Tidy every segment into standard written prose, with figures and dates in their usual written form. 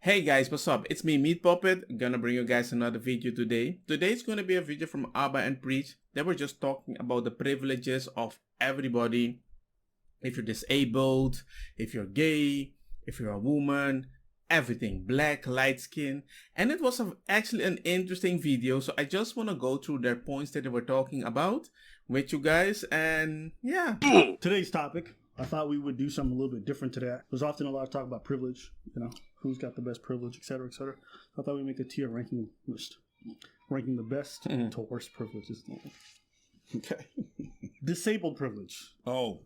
Hey guys, what's up? It's me, Meat Puppet. Gonna bring you guys another video today. Today's gonna be a video from Abba and Preach. They were just talking about the privileges of everybody. If you're disabled, if you're gay, if you're a woman, everything. Black, light skin. And it was actually an interesting video. So I just want to go through their points that they were talking about with you guys. And yeah. Today's topic, I thought we would do something a little bit different to that. There's often a lot of talk about privilege, who's got the best privilege, et cetera, et cetera. I thought we'd make a tier ranking list, ranking the best to worst privileges. Okay. Disabled privilege. Oh,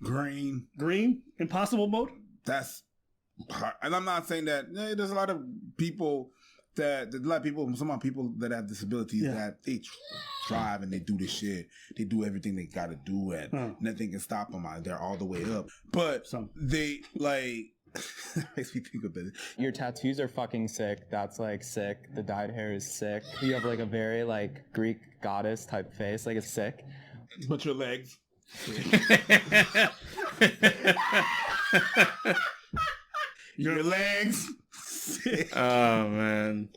green. Green, impossible mode. That's hard. And I'm not saying that there's a lot of people some people that have disabilities that they thrive and they do this shit. They do everything they got to do and nothing can stop them. They're all the way up. But they like... makes me think of this. Your tattoos are fucking sick. That's like sick. The dyed hair is sick. You have like a very like Greek goddess type face. Like it's sick. But your legs. Your legs. Oh man.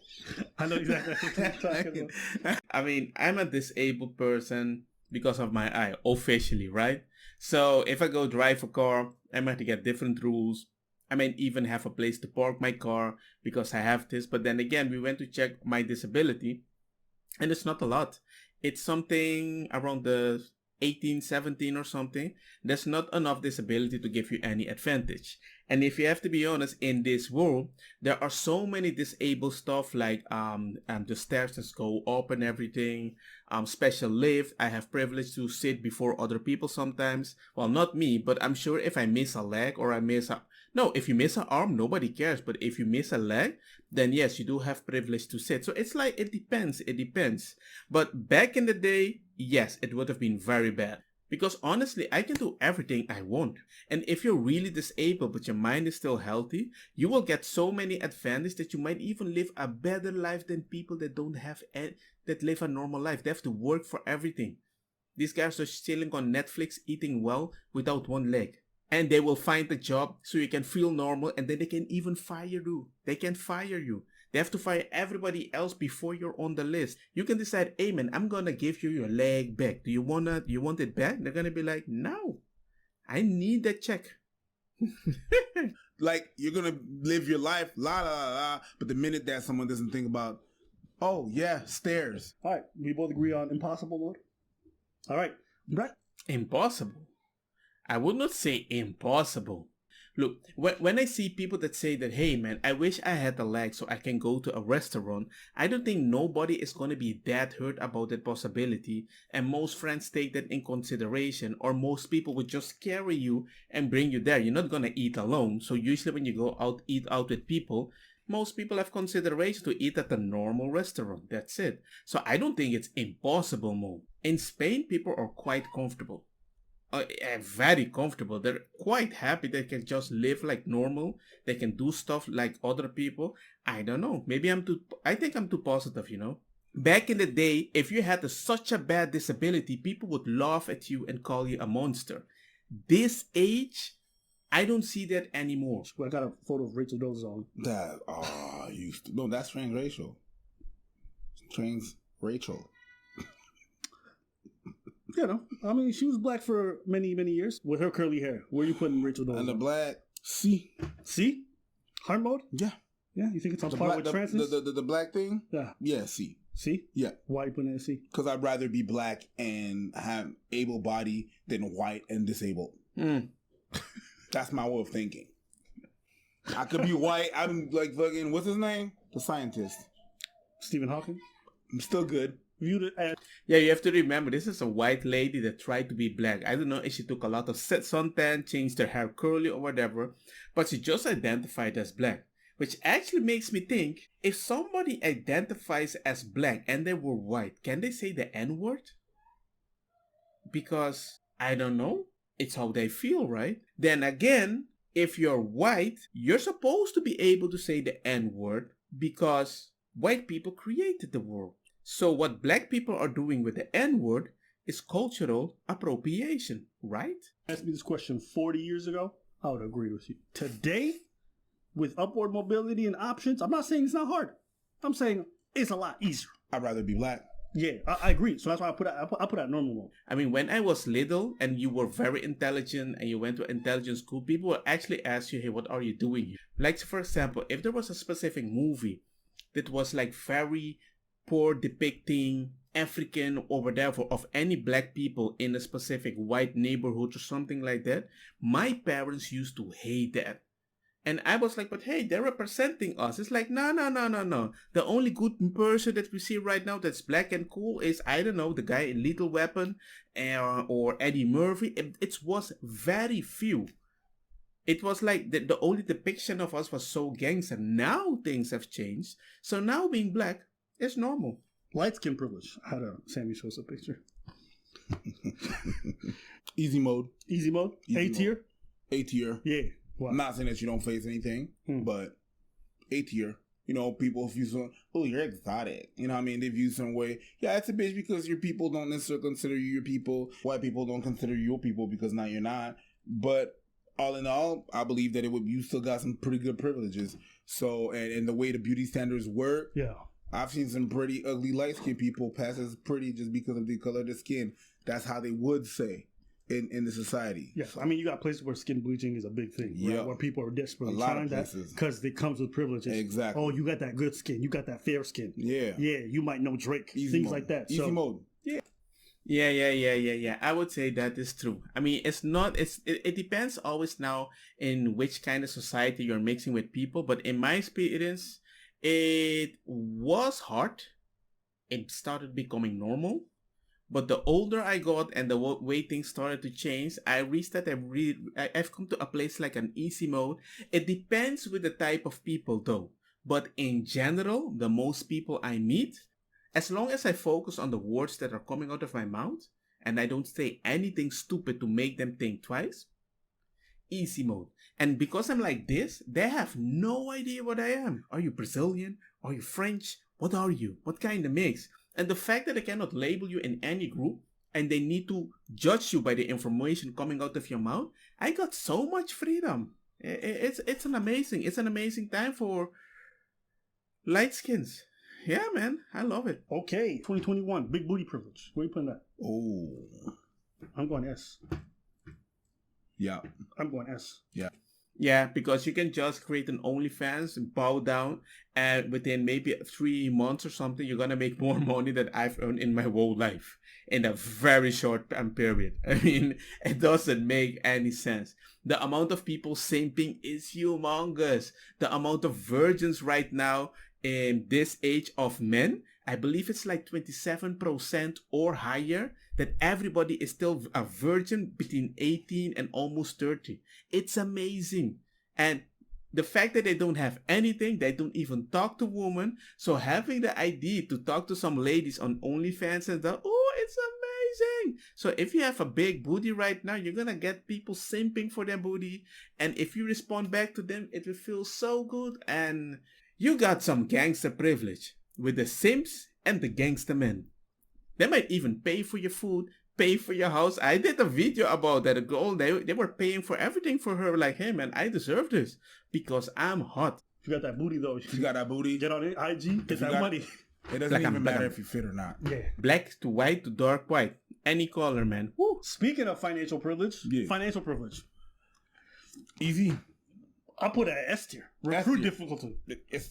I know exactly what you're talking about. I mean, I'm a disabled person because of my eye, officially, right? So if I go drive a car, I might get different rules. I might even have a place to park my car because I have this. But then again, we went to check my disability and it's not a lot. It's something around the 18, 17 or something. There's not enough disability to give you any advantage. And if you have to be honest, in this world, there are so many disabled stuff like the stairs that go up and everything, special lift. I have privilege to sit before other people sometimes. Well, not me, but I'm sure if I miss a leg or if you miss an arm, nobody cares. But if you miss a leg, then yes, you do have privilege to sit. So it's like, it depends. But back in the day, yes, it would have been very bad. Because honestly, I can do everything I want. And if you're really disabled, but your mind is still healthy, you will get so many advantages that you might even live a better life than people that don't have, that live a normal life. They have to work for everything. These guys are chilling on Netflix, eating well, without one leg. And they will find a job so you can feel normal, and then they can even fire you. They can fire you. They have to fire everybody else before you're on the list. You can decide, hey man, I'm gonna give you your leg back. Do you want it back? They're gonna be like, no, I need that check. Like, you're gonna live your life, la la la, but the minute that someone doesn't think about, oh yeah, stairs. All right, we both agree on impossible mode. All right, right. Impossible. I would not say impossible. Look, when I see people that say that, hey man, I wish I had a leg so I can go to a restaurant, I don't think nobody is going to be that hurt about that possibility, and most friends take that in consideration, or most people would just carry you and bring you there. You're not going to eat alone. So usually when you go out, eat out with people, most people have consideration to eat at a normal restaurant. That's it. So I don't think it's impossible, Mo. In Spain, people are quite comfortable. Very comfortable. They're quite happy. They can just live like normal. They can do stuff like other people. I don't know. Maybe I think I'm too positive, Back in the day, if you had such a bad disability, people would laugh at you and call you a monster. This age, I don't see that anymore. Well, I got a photo of Rachel Dolezal. No, that's transracial. Transracial. I mean, she was black for many, many years with her curly hair. Where are you putting Rachel Dolezal? And the black C. Hard mode? Yeah. Yeah, you think it's on par with transness? The black thing? Yeah. Yeah, C. C? Yeah. Why are you putting it at C? Because I'd rather be black and have able body than white and disabled. That's my way of thinking. I could be white. I'm like fucking, what's his name? The scientist. Stephen Hawking. I'm still good. Viewed it as... Yeah, you have to remember, this is a white lady that tried to be black. I don't know if she took a lot of suntan, changed her hair curly or whatever, but she just identified as black. Which actually makes me think, if somebody identifies as black and they were white, can they say the N-word? Because, I don't know, it's how they feel, right? Then again, if you're white, you're supposed to be able to say the N-word because white people created the world. So what black people are doing with the N-word is cultural appropriation, right? Asked me this question 40 years ago, I would agree with you. Today, with upward mobility and options, I'm not saying it's not hard. I'm saying it's a lot easier. I'd rather be black. Yeah, I agree. So that's why I put that normal mode. I mean, when I was little and you were very intelligent and you went to intelligent school, people would actually ask you, hey, what are you doing here? Like, for example, if there was a specific movie that was like very poor depicting African or whatever of any black people in a specific white neighborhood or something like that, my parents used to hate that. And I was like, but hey, they're representing us. It's like, no. The only good person that we see right now that's black and cool is, I don't know, the guy in Lethal Weapon or Eddie Murphy. It was very few. It was like the only depiction of us was so gangster. Now things have changed. So now being black is normal. Light skin privilege. I had Sammy show us a picture. Easy mode. Easy mode? Easy A tier? mode. A tier. Yeah. Wow. I'm not saying that you don't face anything, but A tier. You know, people view some, oh, you're exotic. You know what I mean? They view some way. Yeah, it's a bitch because your people don't necessarily consider you your people. White people don't consider you your people because now you're not. But all in all, I believe that you still got some pretty good privileges. So, and the way the beauty standards work, yeah, I've seen some pretty ugly light-skinned people pass as pretty just because of the color of the skin. That's how they would say in the society. Yes, I mean, you got places where skin bleaching is a big thing, right? Yeah. Where people are desperately A lot trying of that places. because it comes with privileges. Exactly. Oh, you got that good skin. You got that fair skin. Yeah. Yeah, you might know Drake. Easy things mode. like that. Easy mode. Yeah. I would say that is true. I mean, it depends always now in which kind of society you're mixing with people. But in my experience, it was hard. It started becoming normal. But the older I got and the way things started to change, I reached that I've come to a place like an easy mode. It depends with the type of people though. But in general, the most people I meet, as long as I focus on the words that are coming out of my mouth and I don't say anything stupid to make them think twice, easy mode. And because I'm like this, they have no idea what I am. Are you Brazilian? Are you French? What are you? What kind of mix? And the fact that I cannot label you in any group and they need to judge you by the information coming out of your mouth, I got so much freedom. It's an amazing time for light skins. Yeah, man, I love it. Okay, 2021, big booty privilege. Where you putting that? Oh. I'm going S. Yeah. I'm going S. Yeah, because you can just create an OnlyFans and bow down, and within maybe 3 months or something, you're gonna make more money than I've earned in my whole life in a very short time period. I mean, it doesn't make any sense. The amount of people simping is humongous. The amount of virgins right now in this age of men, I believe it's like 27% or higher, that everybody is still a virgin between 18 and almost 30. It's amazing. And the fact that they don't have anything, they don't even talk to women. So having the idea to talk to some ladies on OnlyFans and that, oh, it's amazing. So if you have a big booty right now, you're gonna get people simping for their booty. And if you respond back to them, it will feel so good. And you got some gangster privilege with the simps and the gangster men. They might even pay for your food, pay for your house. I did a video about that. A girl, they were paying for everything for her. Like, hey man, I deserve this because I'm hot. If you got that booty though, If you got that booty, get on IG, get that money. it doesn't Black even and matter black. if you fit or not. Yeah. Black to white to dark white. Any color, man. Woo. Speaking of financial privilege, Yeah. financial privilege. Easy. I put it at S tier. S Recruit tier. difficulty.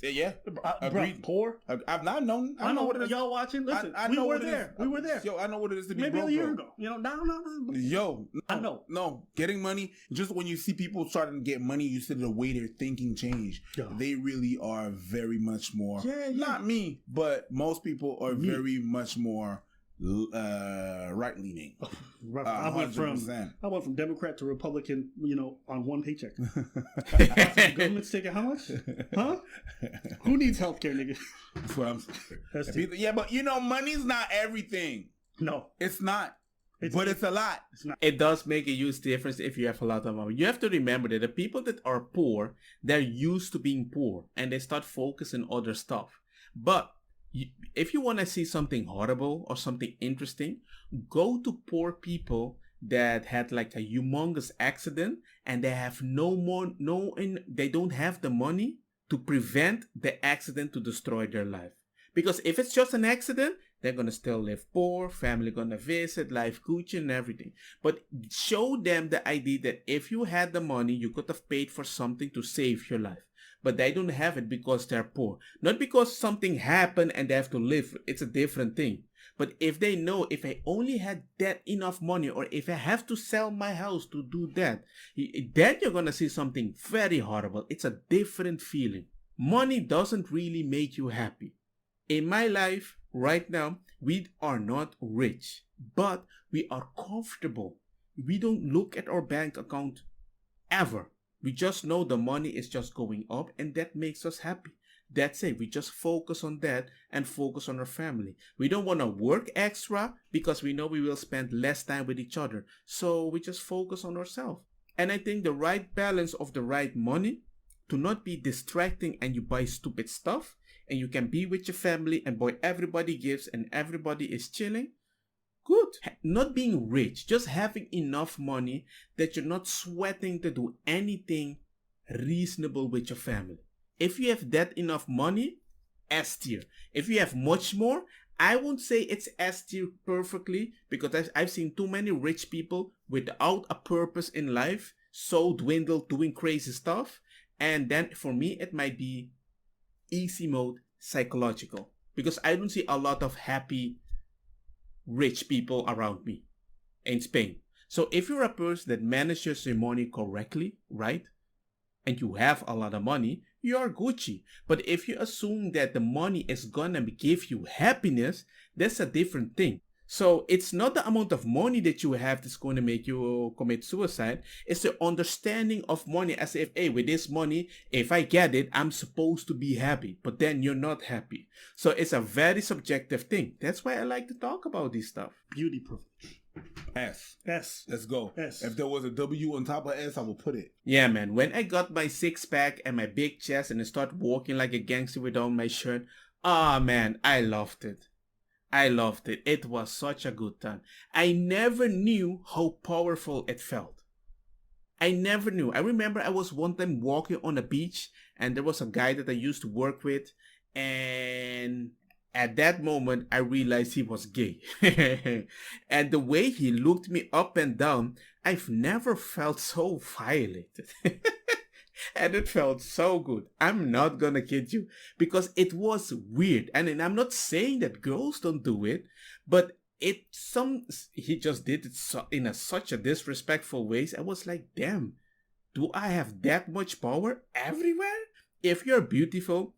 Yeah. Bro, Agreed. poor. I've not known. I know what it is. y'all watching. Listen, I we know were what it there. is. We were there. Yo, I know what it is to be Maybe broke, a year bro. ago. You know, no. Yo, no, I know. No, getting money. Just when you see people starting to get money, you see the way they're thinking change. Yeah. They really are very much more. Yeah. Not me, but most people are Me. very much more right leaning. I went from 100%. Democrat to Republican, on one paycheck. The government's taking how much? Huh? Who needs health care, nigga? That's what I'm That's saying. it. Yeah, but money's not everything. No, It's not. It's- But it's a lot. it's not. It does make a huge difference if you have a lot of money. You have to remember that the people that are poor, they're used to being poor and they start focusing on other stuff. But if you want to see something horrible or something interesting, go to poor people that had like a humongous accident and they have they don't have the money to prevent the accident to destroy their life. Because if it's just an accident, they're gonna still live poor, family gonna visit, life Gucci and everything. But show them the idea that if you had the money, you could have paid for something to save your life. But they don't have it because they're poor. Not because something happened and they have to live. It's a different thing. But if they know, if I only had that enough money, or if I have to sell my house to do that, then you're gonna see something very horrible. It's a different feeling. Money doesn't really make you happy. In my life, right now, we are not rich, but we are comfortable. We don't look at our bank account ever. We just know the money is just going up and that makes us happy. That's it. We just focus on that and focus on our family. We don't want to work extra because we know we will spend less time with each other. So we just focus on ourselves. And I think the right balance of the right money to not be distracting and you buy stupid stuff and you can be with your family and boy, everybody gives and everybody is chilling. Good. Not being rich, just having enough money that you're not sweating to do anything reasonable with your family. If you have that enough money, S tier. If you have much more, I won't say it's S tier perfectly because I've seen too many rich people without a purpose in life, so dwindled doing crazy stuff. And then for me, it might be easy mode psychological because I don't see a lot of happy rich people around me in Spain. So if you're a person that manages your money correctly, right? And you have a lot of money, you're Gucci. But if you assume that the money is gonna give you happiness, that's a different thing. So it's not the amount of money that you have that's going to make you commit suicide. It's the understanding of money as if, hey, with this money, if I get it, I'm supposed to be happy. But then you're not happy. So it's a very subjective thing. That's why I like to talk about this stuff. Beauty privilege. S. S. Let's go. S. If there was a W on top of S, I would put it. Yeah, man. When I got my six-pack and my big chest and I started walking like a gangster without my shirt, man, I loved it. I loved it. It was such a good time. I never knew how powerful it felt. I never knew. I remember I was one time walking on a beach and there was a guy that I used to work with, and at that moment I realized he was gay. And the way he looked me up and down, I've never felt so violated. And it felt so good. I'm not gonna kid you because it was weird. And I'm not saying that girls don't do it, but he just did it in such a disrespectful ways. I was like, damn, do I have that much power everywhere? If you're beautiful,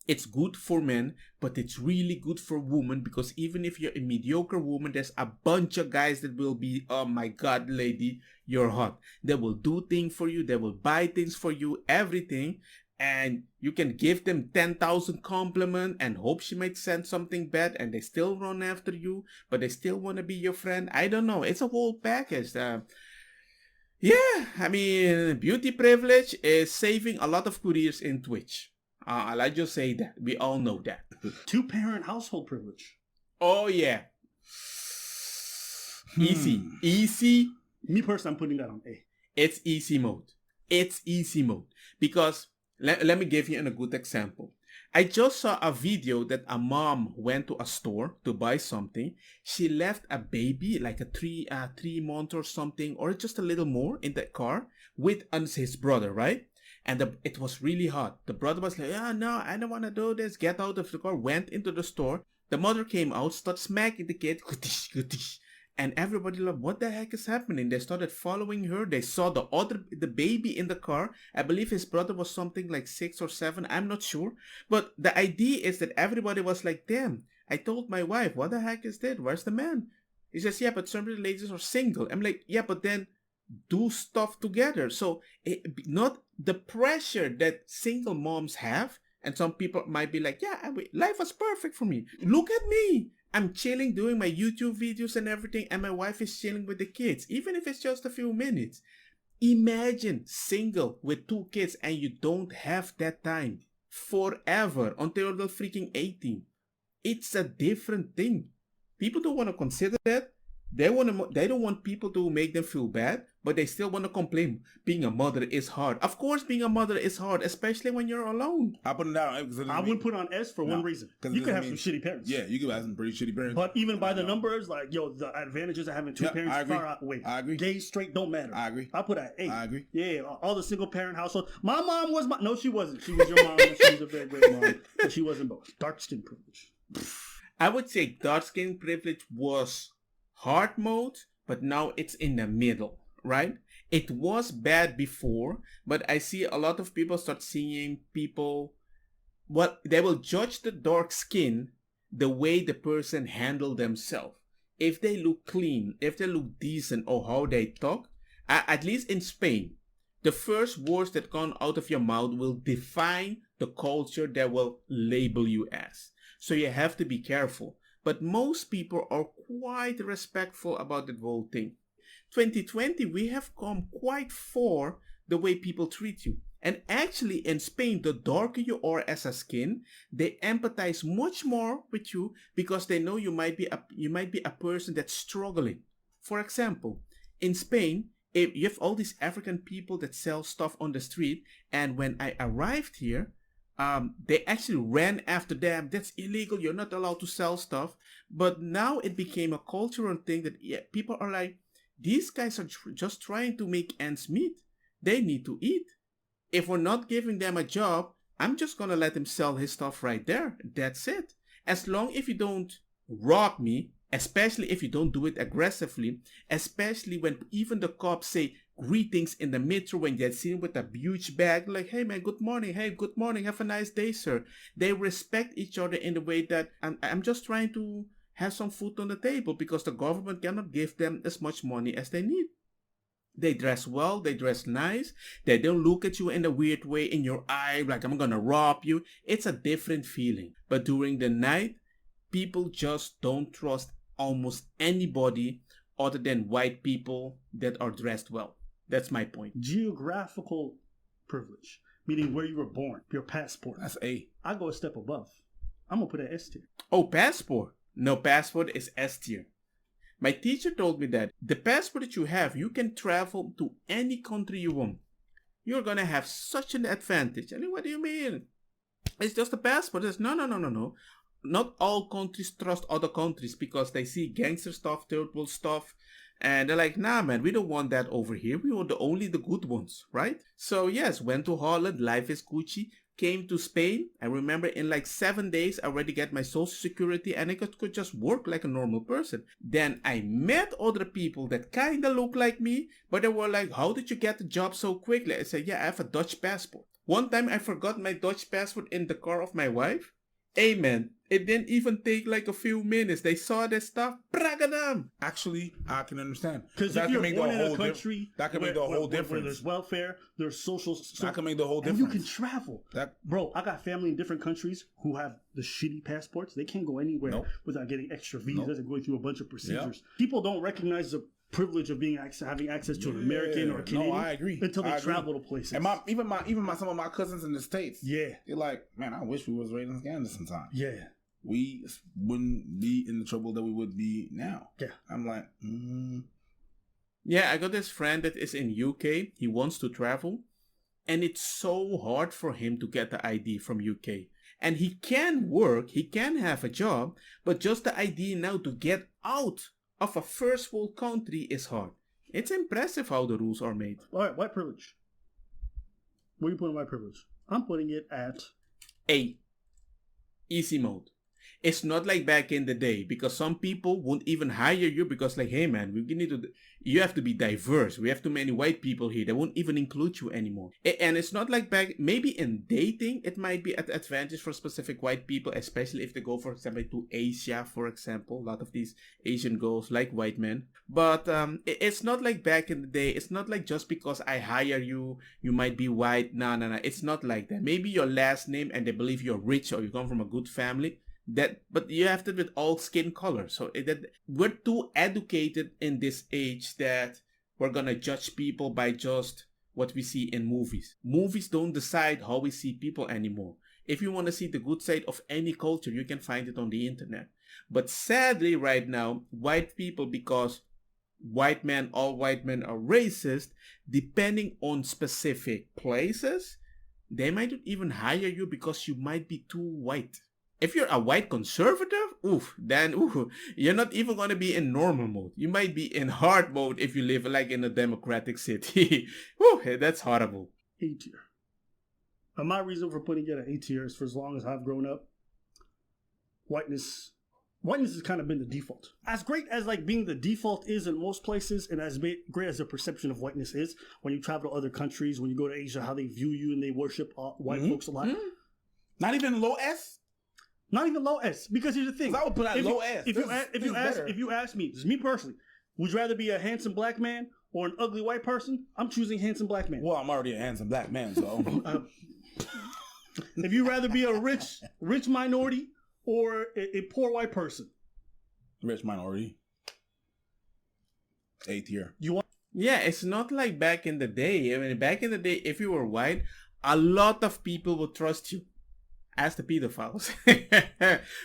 it's good for men, but it's really good for women because even if you're a mediocre woman, there's a bunch of guys that will be, oh my God, lady, you're hot. They will do things for you. They will buy things for you, everything. And you can give them 10,000 compliments and hope she might send something bad and they still run after you, but they still want to be your friend. I don't know. It's a whole package. Yeah, I mean, beauty privilege is saving a lot of careers in Twitch. I'll just say that. We all know that. Two-parent household privilege. Oh, yeah. Easy. Me personally, I'm putting that on A. It's easy mode. It's easy mode. Because, let me give you a good example. I just saw a video that a mom went to a store to buy something. She left a baby, like a 3-month or something, or just a little more in the car with his brother, right? And it was really hot. The brother was like, no, I don't want to do this. Get out of the car. Went into the store. The mother came out, started smacking the kid. And everybody like, what the heck is happening? They started following her. They saw the baby in the car. I believe his brother was something like 6 or 7. I'm not sure. But the idea is that everybody was like, damn, I told my wife, what the heck is that? Where's the man? He says, yeah, but some of the ladies are single. I'm like, yeah, but then do stuff together. So not the pressure that single moms have. And some people might be like, yeah, life was perfect for me. Look at me. I'm chilling doing my YouTube videos and everything. And my wife is chilling with the kids. Even if it's just a few minutes. Imagine single with 2 kids and you don't have that time forever until they're freaking 18. It's a different thing. People don't want to consider that. They don't want people to make them feel bad, but they still want to complain. Being a mother is hard. Of course, being a mother is hard, especially when you're alone. I put it down. I would put on S for one reason. You could have some shitty parents. Yeah, you could have some pretty shitty parents. But even by the numbers, like, yo, the advantages of having two parents I agree. far outweigh. I agree. Gay, straight, don't matter. I agree. I put at 8. I agree. Yeah, all the single parent household. My mom was no, she wasn't. She was your mom. And she was a very great mom, but she wasn't both. Dark skin privilege. I would say dark skin privilege was hard mode, but now it's in the middle, right? It was bad before, but I see a lot of people start seeing people, they will judge the dark skin the way the person handle themselves. If they look clean, if they look decent, or how they talk, at least in Spain, the first words that come out of your mouth will define the culture that will label you as. So you have to be careful. But most people are quite respectful about the whole thing. 2020, we have come quite far the way people treat you. And actually in Spain, the darker you are as a skin, they empathize much more with you because they know you might be a person that's struggling. For example, in Spain, if you have all these African people that sell stuff on the street, and when I arrived here, they actually ran after them. That's illegal. You're not allowed to sell stuff. But now it became a cultural thing that people are like, these guys are just trying to make ends meet. They need to eat. If we're not giving them a job, I'm just going to let him sell his stuff right there. That's it. As long as you don't rob me, especially if you don't do it aggressively, especially when even the cops say greetings in the metro when they're seen with a huge bag, like, hey man, good morning, hey, good morning, have a nice day, sir. They respect each other in the way that I'm just trying to have some food on the table because the government cannot give them as much money as they need. They dress well, they dress nice, they don't look at you in a weird way in your eye like I'm gonna rob you. It's a different feeling. But during the night, people just don't trust almost anybody other than white people that are dressed well. That's my point. Geographical privilege, meaning where you were born, your passport. That's A. I go a step above. I'm gonna put an S tier. Oh, passport. No, passport is S tier. My teacher told me that the passport that you have, you can travel to any country you want. You're gonna have such an advantage. I mean, what do you mean? It's just a passport. It's no. Not all countries trust other countries because they see gangster stuff, third world stuff, and they're like, nah man, we don't want that over here. We want only the good ones, right? So yes, went to Holland, life is Gucci. Came to Spain. I remember in like 7 days I already get my social security and I could just work like a normal person. Then I met other people that kind of look like me, but they were like, how did you get the job so quickly? I said, yeah, I have a Dutch passport. One time I forgot my Dutch passport in the car of my wife. Amen. It didn't even take like a few minutes. They saw this stuff. Bragadam. Actually, I can understand. Because if you're born in a country that can make the whole difference. Where there's welfare, there's social. That can make the whole difference. And you can travel. Bro, I got family in different countries who have the shitty passports. They can't go anywhere without getting extra visas and going through a bunch of procedures. People don't recognize the privilege of having access to an American or a Canadian. No, I agree. Until they travel to places. And even some of my cousins in the States. Yeah. They're like, man, I wish we was raised in Canada sometime. Yeah. We wouldn't be in the trouble that we would be now. Yeah. I'm like, Yeah, I got this friend that is in UK. He wants to travel. And it's so hard for him to get the ID from UK. And he can work, he can have a job, but just the ID now to get out of a first world country is hard. It's impressive how the rules are made. All right, white privilege. Where are you putting white privilege? I'm putting it at A. Easy mode. It's not like back in the day because some people won't even hire you because like, hey man, you have to be diverse. We have too many white people here. They won't even include you anymore. And it's not like back, maybe in dating, it might be an advantage for specific white people, especially if they go, for example, to Asia, for example. A lot of these Asian girls like white men. But it's not like back in the day. It's not like just because I hire you, you might be white. No. It's not like that. Maybe your last name and they believe you're rich or you come from a good family. But you have to with all skin color. So we're too educated in this age that we're gonna judge people by just what we see in movies. Movies don't decide how we see people anymore. If you want to see the good side of any culture, you can find it on the internet. But sadly, right now, white people, because all white men are racist, depending on specific places, they might not even hire you because you might be too white. If you're a white conservative, then you're not even going to be in normal mode. You might be in hard mode if you live like in a democratic city. That's horrible. A tier. And my reason for putting it at A tier is for as long as I've grown up, whiteness has kind of been the default. As great as like being the default is in most places, and as great as the perception of whiteness is, when you travel to other countries, when you go to Asia, how they view you and they worship white folks a lot. Not even low S? Not even low S, because here's the thing. I would put out low S. If you ask me, this is me personally, would you rather be a handsome black man or an ugly white person? I'm choosing handsome black man. Well, I'm already a handsome black man, so. If you rather be a rich minority or a poor white person, Rich minority. A tier. Yeah, it's not like back in the day. I mean, back in the day, if you were white, a lot of people would trust you. As the pedophiles.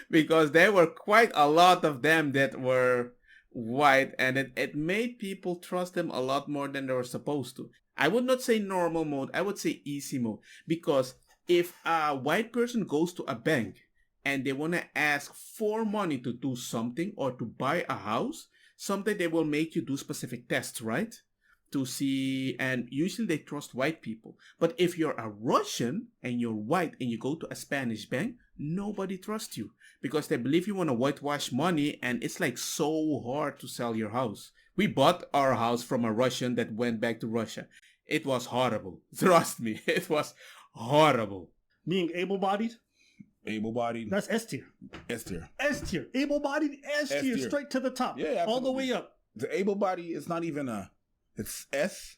Because there were quite a lot of them that were white, and it made people trust them a lot more than they were supposed to. I would not say normal mode, I would say easy mode. Because if a white person goes to a bank and they want to ask for money to do something or to buy a house, sometimes they will make you do specific tests, right? To see, and usually they trust white people. But if you're a Russian and you're white and you go to a Spanish bank, nobody trusts you because they believe you want to whitewash money, and it's like so hard to sell your house. We bought our house from a Russian that went back to Russia. It was horrible. Trust me, it was horrible. Being able-bodied? Able-bodied. That's S tier. S tier. S tier. Able-bodied, S tier, straight to the top. Yeah, absolutely. All the way up. The able-bodied is not even it's S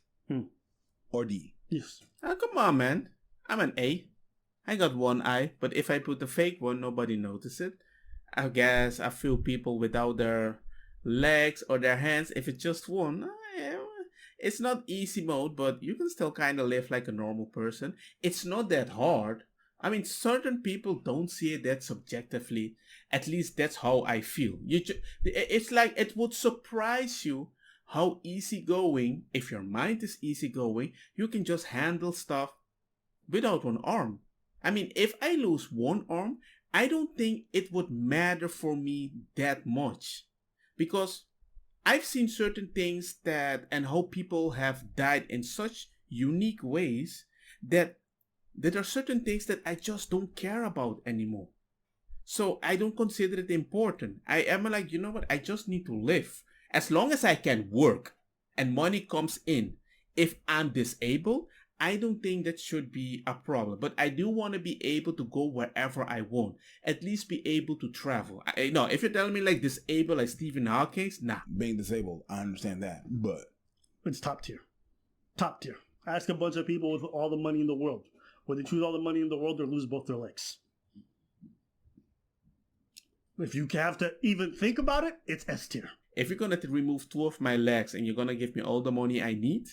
or D. Yes. Oh, come on, man. I'm an A. I got one eye, but if I put the fake one, nobody notices it. I guess a few people without their legs or their hands, if it's just one, it's not easy mode, but you can still kind of live like a normal person. It's not that hard. I mean, certain people don't see it that subjectively. At least that's how I feel. It's like it would surprise you how easygoing, if your mind is easygoing, you can just handle stuff without one arm. I mean, if I lose one arm, I don't think it would matter for me that much. Because I've seen certain things and how people have died in such unique ways that there are certain things that I just don't care about anymore. So I don't consider it important. I am like, you know what? I just need to live. As long as I can work and money comes in, if I'm disabled, I don't think that should be a problem. But I do want to be able to go wherever I want. At least be able to travel. No, if you're telling me like disabled like Stephen Hawking, nah. Being disabled, I understand that. But it's top tier. Top tier. Ask a bunch of people with all the money in the world. When they choose all the money in the world, they lose both their legs. If you have to even think about it, it's S tier. If you're going to remove 2 of my legs and you're going to give me all the money I need,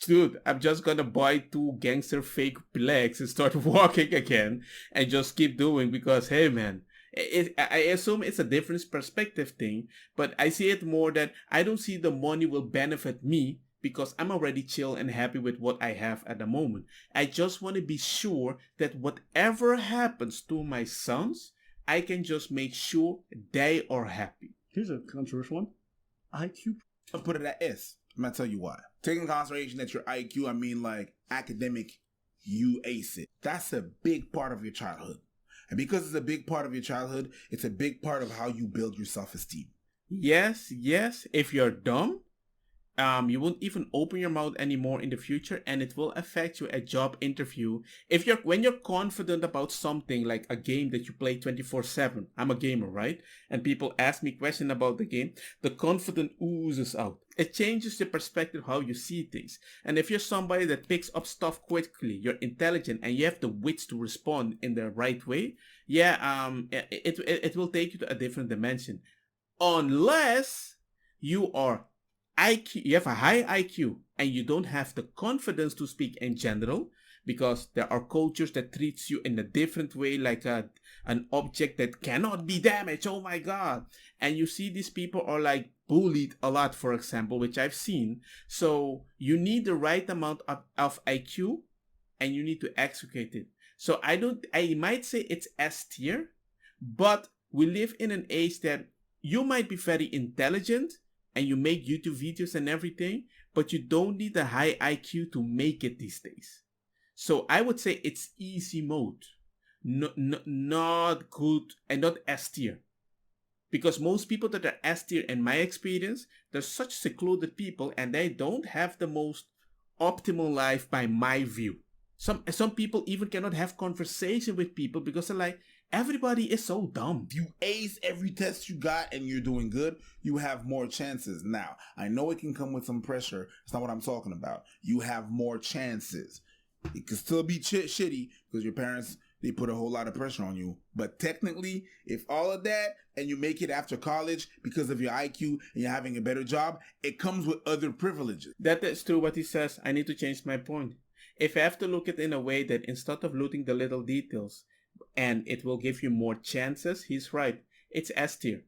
dude, I'm just going to buy 2 gangster fake legs and start walking again and just keep doing because, hey, man, I assume it's a different perspective thing, but I see it more that I don't see the money will benefit me because I'm already chill and happy with what I have at the moment. I just want to be sure that whatever happens to my sons, I can just make sure they are happy. Here's a controversial one. IQ. I'll put it at S. I'm going to tell you why. Taking consideration that your IQ, I mean like academic, you ace it. That's a big part of your childhood. And because it's a big part of your childhood, it's a big part of how you build your self-esteem. Yes. If you're dumb, you won't even open your mouth anymore in the future, and it will affect you at job interview. When you're confident about something like a game that you play 24/7, I'm a gamer, right? And people ask me questions about the game, the confidence oozes out. It changes your perspective how you see things. And if you're somebody that picks up stuff quickly, you're intelligent, and you have the wits to respond in the right way, it will take you to a different dimension. Unless you are IQ, you have a high IQ, and you don't have the confidence to speak in general, because there are cultures that treats you in a different way, like an object that cannot be damaged. Oh my god. And you see these people are like bullied a lot, for example, which I've seen. So you need the right amount of IQ, and you need to execute it. So I might say it's S tier, but we live in an age that you might be very intelligent and you make YouTube videos and everything, but you don't need a high IQ to make it these days. So I would say it's easy mode, not good, and not S tier. Because most people that are S tier, in my experience, they're such secluded people and they don't have the most optimal life by my view. Some people even cannot have conversation with people because they're like, everybody is so dumb. If you ace every test you got and you're doing good, you have more chances. Now, I know it can come with some pressure. It's not what I'm talking about. You have more chances. It could still be shitty because your parents, they put a whole lot of pressure on you. But technically, if all of that and you make it after college because of your IQ and you're having a better job, it comes with other privileges. That is true what he says. I need to change my point. If I have to look at it in a way that instead of looting the little details and it will give you more chances, he's right. It's S tier.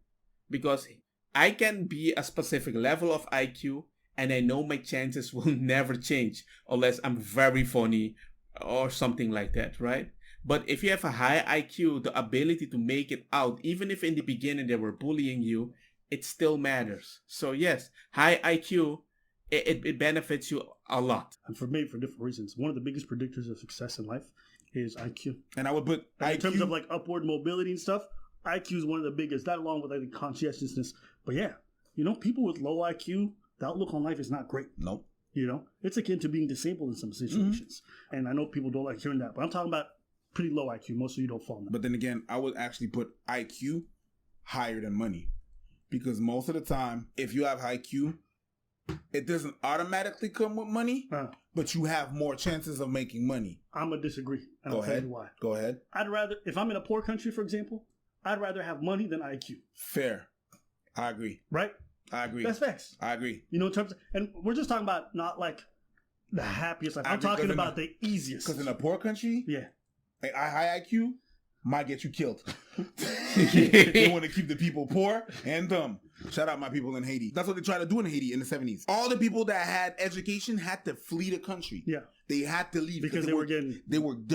Because I can be a specific level of IQ and I know my chances will never change unless I'm very funny or something like that, right? But if you have a high IQ, the ability to make it out, even if in the beginning they were bullying you, it still matters. So yes, high IQ, it benefits you a lot. And for me, for different reasons, one of the biggest predictors of success in life is IQ. And I would put IQ, in terms of like upward mobility and stuff, IQ is one of the biggest, that along with like the conscientiousness. But yeah, you know, people with low IQ, the outlook on life is not great. Nope. You know, it's akin to being disabled in some situations. Mm-hmm. And I know people don't like hearing that, but I'm talking about pretty low IQ. Most of you don't fall in that. But then again, I would actually put IQ higher than money. Because most of the time, if you have high IQ, it doesn't automatically come with money, but you have more chances of making money. I'm going to disagree. And Go I'll ahead. tell you why. Go ahead. I'd rather, if I'm in a poor country, for example, I'd rather have money than IQ. Fair. I agree. Right? I agree. That's facts. I agree. You know, in terms of, and we're just talking about not like the happiest life. I'm talking about the easiest. Because in a poor country, yeah, a high IQ might get you killed. They want to keep the people poor and dumb. Shout out my people in Haiti. That's what they tried to do in Haiti in the 70s. All the people that had education had to flee the country. Yeah. They had to leave because they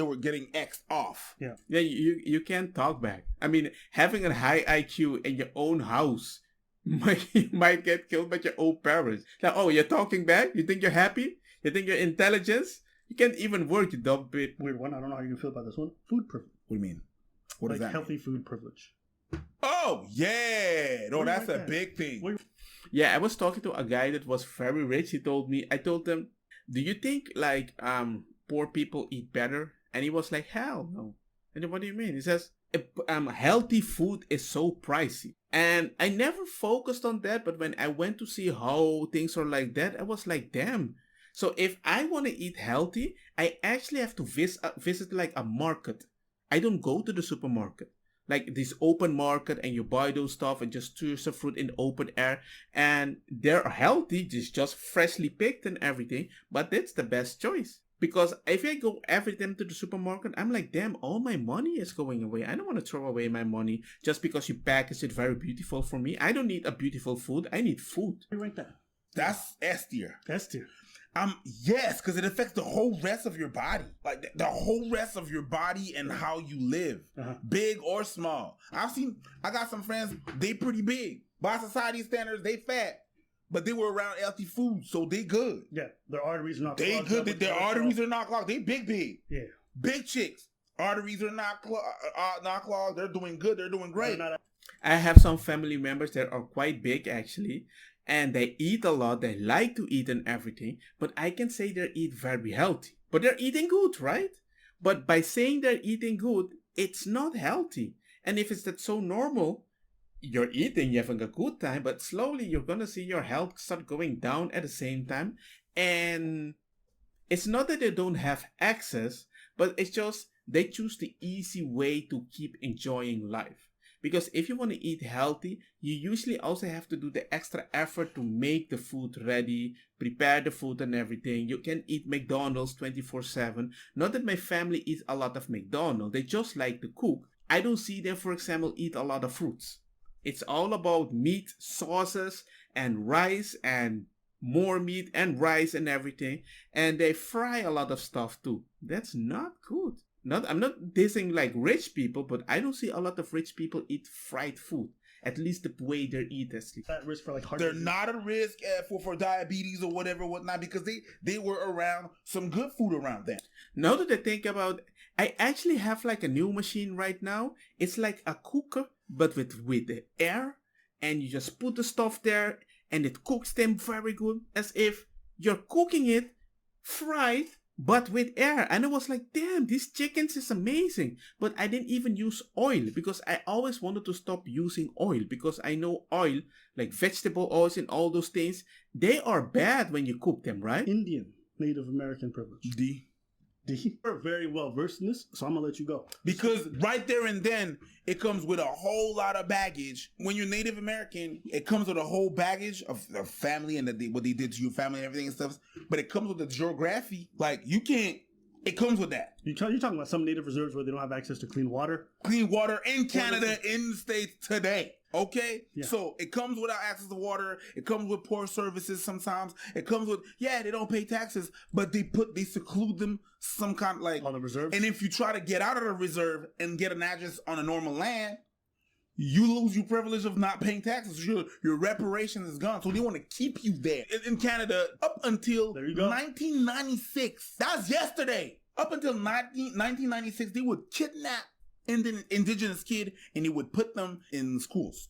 were getting X'd off. Yeah. Yeah, you can't talk back. I mean, having a high IQ in your own house might get killed by your own parents. Like, oh, you're talking back? You think you're happy? You think you're intelligent? You can't even work, you dumb bit. Weird one. I don't know how you feel about this one. Food privilege. What do you mean? What does that healthy mean? Food privilege. Oh, yeah. No, that's a big thing. Yeah, I was talking to a guy that was very rich. I told him, do you think like poor people eat better? And he was like, hell no. And then, what do you mean? He says, healthy food is so pricey. And I never focused on that, but when I went to see how things are like that, I was like, damn. So if I want to eat healthy, I actually have to visit like a market. I don't go to the supermarket. Like this open market, and you buy those stuff and just choose a fruit in the open air, and they're healthy, just freshly picked and everything, but that's the best choice. Because if I go every time to the supermarket, I'm like, damn, all my money is going away. I don't want to throw away my money just because you package it very beautiful for me. I don't need a beautiful food. I need food. You rank that? That's S tier. S tier. Yes, because it affects the whole rest of your body. Like the whole rest of your body and how you live. Big or small. I got some friends, they pretty big. By society standards, they fat. But they were around healthy food, so they good. Yeah, their arteries are not clogged. They good. Their arteries are not clogged. They big. Yeah. Big chicks. Arteries are not clogged. They're doing good. They're doing great. I have some family members that are quite big, actually. And they eat a lot. They like to eat and everything. But I can say they eat very healthy. But they're eating good, right? But by saying they're eating good, it's not healthy. And if it's that so normal, you're eating, you're having a good time, but slowly you're going to see your health start going down at the same time. And it's not that they don't have access, but it's just they choose the easy way to keep enjoying life. Because if you want to eat healthy, you usually also have to do the extra effort to make the food ready, prepare the food and everything. You can eat McDonald's 24/7. Not that my family eats a lot of McDonald's, they just like to cook. I don't see them, for example, eat a lot of fruits. It's all about meat, sauces, and rice, and more meat and rice and everything. And they fry a lot of stuff too. That's not good. I'm not dissing like rich people, but I don't see a lot of rich people eat fried food. At least the way they eat is. At risk for like heart They're disease. not at risk for diabetes or whatnot, because they were around some good food around then. Now that I think about, I actually have like a new machine right now. It's like a cooker, but with the air, and you just put the stuff there, and it cooks them very good, as if you're cooking it fried, but with air. And I was like, damn, these chickens is amazing. But I didn't even use oil, because I always wanted to stop using oil, because I know oil, like vegetable oils and all those things, they are bad when you cook them, right? Indian Native American privilege. You're very well versed in this, so I'm gonna let you go. Because right there and then, it comes with a whole lot of baggage. When you're Native American, it comes with a whole baggage of family and what they did to your family and everything and stuff. But it comes with the geography. Like, you can't, it comes with that. You're talking about some native reserves where they don't have access to clean water. Clean water in Canada, in the States today. Okay? Yeah. So it comes without access to water. It comes with poor services sometimes. It comes with, they don't pay taxes, but they seclude them some kind of like. On the reserves. And if you try to get out of the reserve and get an address on a normal land, you lose your privilege of not paying taxes. Your reparation is gone. So they want to keep you there. In Canada, up until There you go. 1996, that's yesterday. Up until 1996, they would kidnap indigenous kid and they would put them in schools.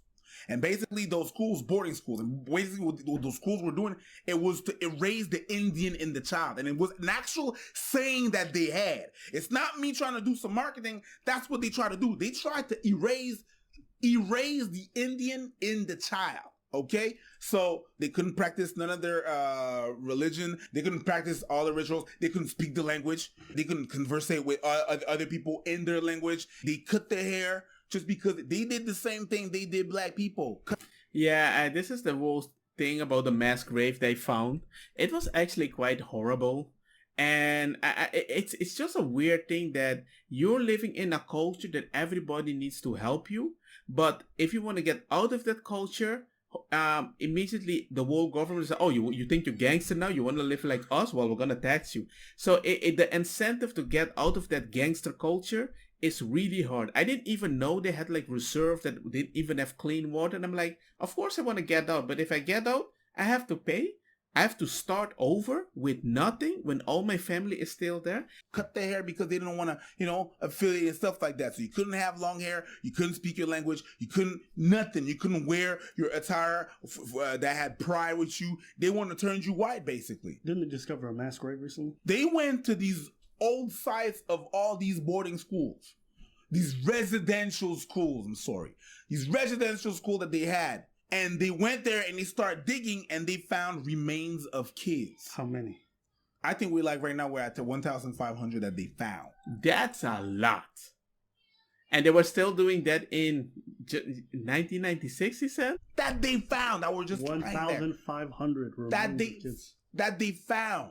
And basically those schools, boarding schools, and basically what those schools were doing, it was to erase the Indian in the child. And it was an actual saying that they had. It's not me trying to do some marketing. That's what they try to do. They tried to erase the Indian in the child. Okay, so they couldn't practice none of their religion. They couldn't practice all the rituals. They couldn't speak the language. They couldn't conversate with other people in their language. They cut their hair just because they did the same thing they did black people. Yeah, this is the whole thing about the mass grave they found. It was actually quite horrible. And it's just a weird thing that you're living in a culture that everybody needs to help you. But if you want to get out of that culture, immediately the whole government is like, oh, you think you're gangster now? You want to live like us? Well, we're going to tax you. So the incentive to get out of that gangster culture is really hard. I didn't even know they had like reserves that didn't even have clean water. And I'm like, of course I want to get out. But if I get out, I have to pay. I have to start over with nothing when all my family is still there. Cut their hair because they didn't want to, affiliate and stuff like that. So you couldn't have long hair. You couldn't speak your language. You couldn't, nothing. You couldn't wear your attire that had pride with you. They wanted to turn you white, basically. Didn't they discover a mass grave recently? They went to these old sites of all these boarding schools. These residential schools, These residential schools that they had. And they went there and they started digging and they found remains of kids. How many? I think right now we're at the 1,500 that they found. That's a lot. And they were still doing that in 1996, he said? That they found. That were just 1,500 that kids. they found.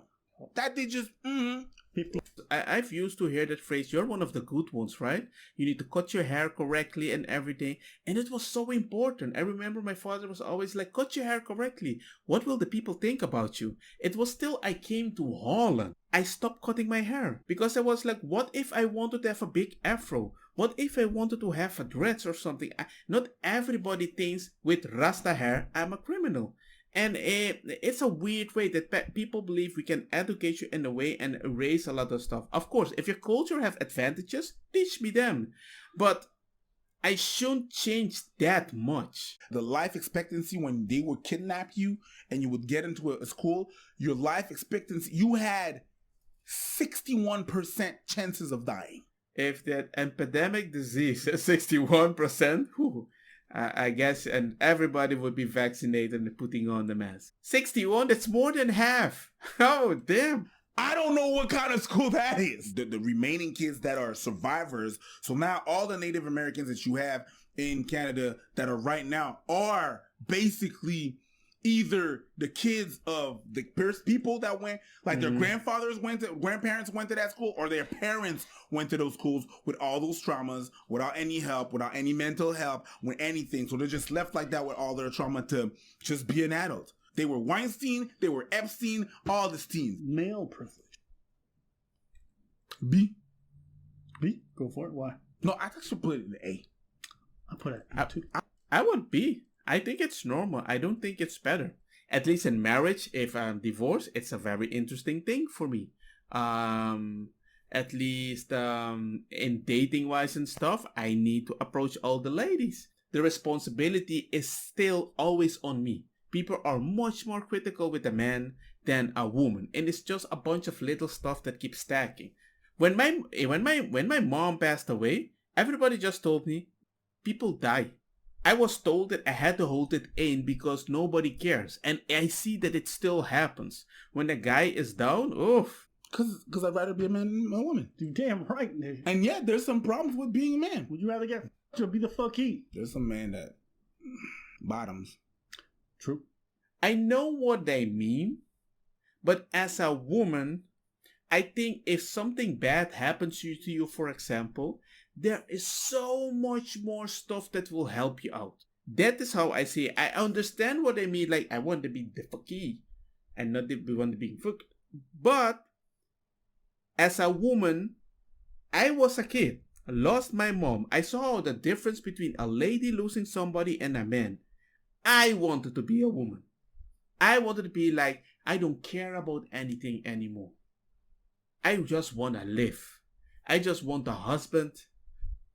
That they just 50. I've used to hear that phrase, you're one of the good ones, right? You need to cut your hair correctly and everything. And it was so important. I remember my father was always like, cut your hair correctly. What will the people think about you? It was till I came to Holland. I stopped cutting my hair because I was like, what if I wanted to have a big afro? What if I wanted to have a dreads or something? Not everybody thinks with Rasta hair, I'm a criminal. And it's a weird way that people believe we can educate you in a way and erase a lot of stuff. Of course, if your culture have advantages, teach me them. But I shouldn't change that much. The life expectancy when they would kidnap you and you would get into a school, your life expectancy, you had 61% chances of dying. If that epidemic disease is 61%, I guess, and everybody would be vaccinated and putting on the mask. 61, that's more than half. Oh, damn. I don't know what kind of school that is. The remaining kids that are survivors. So now all the Native Americans that you have in Canada that are right now are basically either the kids of the first people that went, like their grandparents went to that school, or their parents went to those schools with all those traumas, without any help, without any mental help, with anything. So they're just left like that with all their trauma to just be an adult. They were Weinstein, they were Epstein, all the teens. Male privilege. B? B? Go for it. Why? No, I think I should put it in the A. I put it in two. I would be. I think it's normal. I don't think it's better. At least in marriage, if I'm divorced, it's a very interesting thing for me. At least in dating wise and stuff, I need to approach all the ladies. The responsibility is still always on me. People are much more critical with a man than a woman, and it's just a bunch of little stuff that keeps stacking. When my mom passed away, everybody just told me, people die. I was told that I had to hold it in because nobody cares, and I see that it still happens. When a guy is down, oof. Because I'd rather be a man than a woman. You damn right, nigga. And yeah, there's some problems with being a man. Would you rather get or be the fuck he? There's some man that bottoms. True. I know what they mean, but as a woman, I think if something bad happens to you, for example, there is so much more stuff that will help you out. That is how I see it. I understand what they mean, like I want to be the fucky and not the one to be fucked. But as a woman, I was a kid. I lost my mom. I saw the difference between a lady losing somebody and a man. I wanted to be a woman. I wanted to be like, I don't care about anything anymore. I just want to live. I just want a husband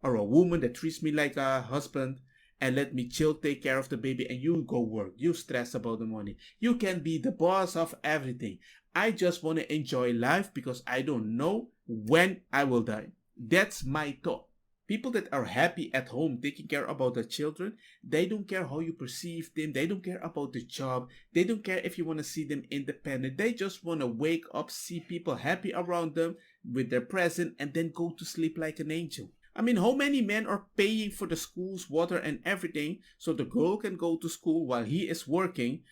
or a woman that treats me like a husband and let me chill, take care of the baby, and you go work. You stress about the money. You can be the boss of everything. I just want to enjoy life because I don't know when I will die. That's my thought. People that are happy at home taking care about their children, they don't care how you perceive them. They don't care about the job. They don't care if you want to see them independent. They just want to wake up, see people happy around them with their present, and then go to sleep like an angel. I mean, how many men are paying for the school's water and everything so the girl can go to school while he is working?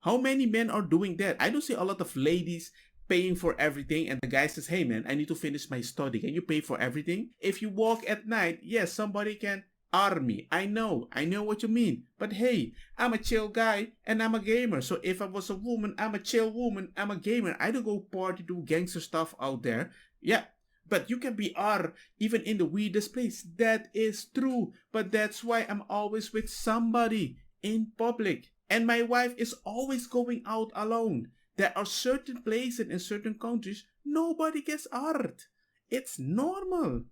How many men are doing that? I don't see a lot of ladies paying for everything and the guy says, hey man, I need to finish my study. Can you pay for everything? If you walk at night, yes, somebody can arm me. I know what you mean. But hey, I'm a chill guy and I'm a gamer. So if I was a woman, I'm a chill woman. I'm a gamer. I don't go party, do gangster stuff out there. Yeah. But you can be R even in the weirdest place. That is true. But that's why I'm always with somebody in public. And my wife is always going out alone. There are certain places in certain countries nobody gets art. It's normal.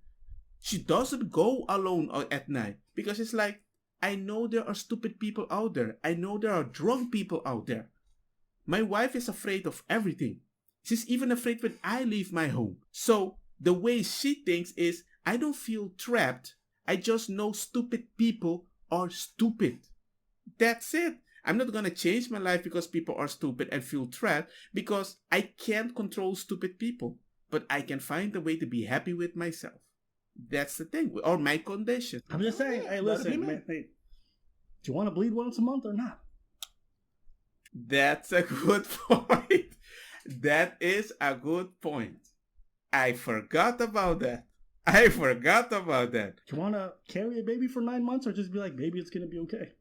She doesn't go alone at night because it's like, I know there are stupid people out there. I know there are drunk people out there. My wife is afraid of everything. She's even afraid when I leave my home. So the way she thinks is, I don't feel trapped. I just know stupid people are stupid. That's it. I'm not going to change my life because people are stupid and feel trapped because I can't control stupid people. But I can find a way to be happy with myself. That's the thing. Or my condition. I'm just saying, hey, listen, man, hey, do you want to bleed once a month or not? That's a good point. That is a good point. I forgot about that. Do you want to carry a baby for 9 months or just be like, baby, it's going to be okay?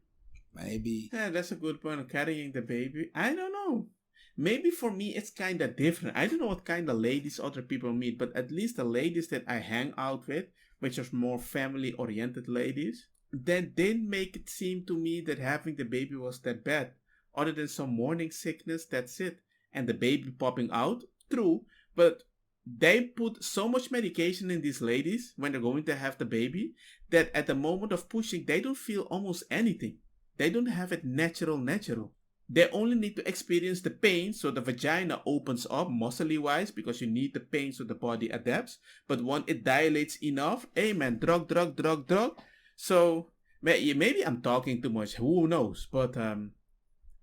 Maybe. Yeah, that's a good point of carrying the baby. I don't know. Maybe for me it's kind of different. I don't know what kind of ladies other people meet, but at least the ladies that I hang out with, which are more family-oriented ladies, then didn't make it seem to me that having the baby was that bad. Other than some morning sickness, that's it. And the baby popping out, true, but they put so much medication in these ladies when they're going to have the baby that at the moment of pushing, they don't feel almost anything. They don't have it natural. They only need to experience the pain so the vagina opens up muscly wise because you need the pain so the body adapts. But once it dilates enough, hey man, drug. So maybe I'm talking too much. Who knows? But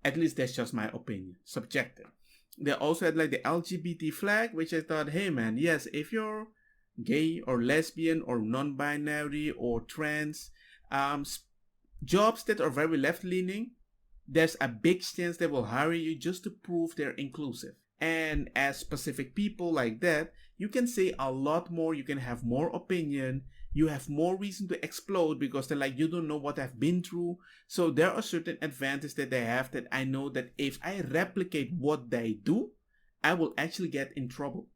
at least that's just my opinion. Subjective. they also had like the LGBT flag, which I thought, hey man, yes, if you're gay or lesbian or non-binary or trans, jobs that are very left-leaning, there's a big chance they will hire you just to prove they're inclusive. And as specific people like that, you can say a lot more, you can have more opinion, you have more reason to explode because they're like, you don't know what I've been through. So there are certain advantages that they have that I know that if I replicate what they do, I will actually get in trouble.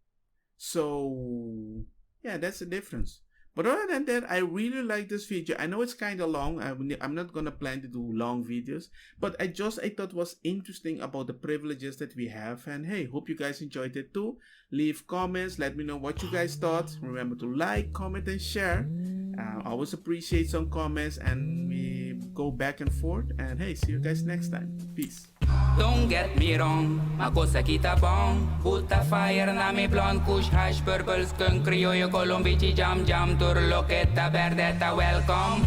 So yeah, that's the difference. But other than that, I really like this video. I know it's kind of long. I'm not gonna plan to do long videos, but I thought was interesting about the privileges that we have. And hey, hope you guys enjoyed it too. Leave comments. Let me know what you guys thought. Remember to like, comment, and share. I always appreciate some comments, and we go back and forth. And hey, see you guys next time. Peace. Don't get me wrong, ma cosa kita bong. Put a fire na mi blonde, kush hash, purple skunk, criollo, colombici, jam, jam, turloqueta, verdeta, welcome.